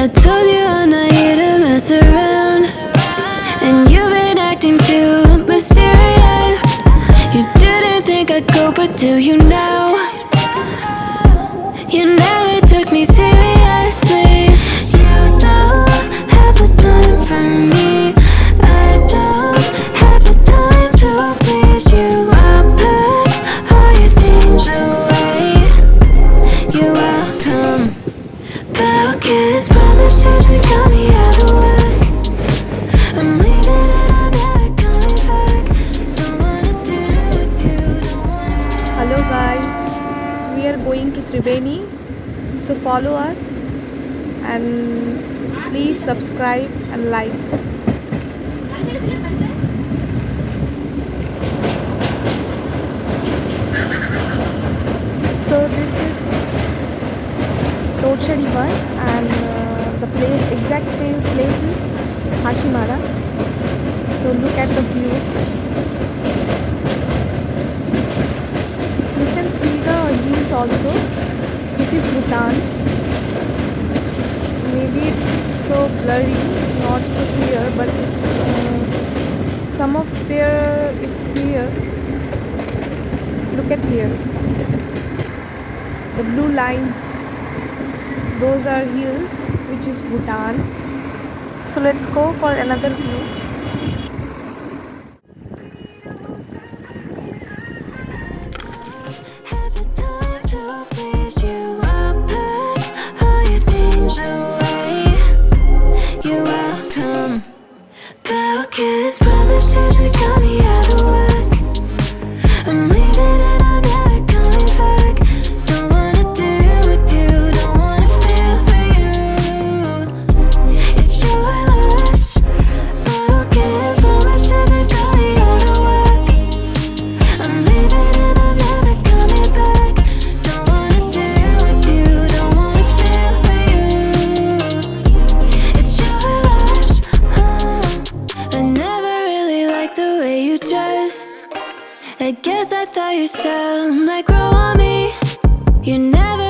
I told you I'm not here to mess around, and you've been acting too mysterious. You didn't think I'd go, but do you now? You never took me seriously. You don't have the time for me. I don't have the time to please you. I pack all your things away. You're welcome, but I can't promise you got me out of work. I'm leaving and I'm never coming back. Don't wanna do with you, don't wanna feel. Hello guys, we are going to Triveni, so follow us and please subscribe and like. So this is Torcharivar and the exact place is Hashimara. So look at the view. You can see the hills also, which is Bhutan. Maybe it's so blurry, not so clear, but some of there it's clear. Look at here. The blue lines, those are hills, which is Bhutan. So let's go for another view. Have the time to please you. I pack all your things away. You're welcome, but I can't promise you got me out of work. I'm leaving and I'm never coming back. Don't wanna deal with you, don't wanna feel for you. It's your loss, but I can't promise you got me out of work. I'm leaving and I'm never coming back. Don't wanna deal with you, don't wanna feel for you. It's your loss. I never really liked the way you dressed. I guess I thought your style might grow on me. You never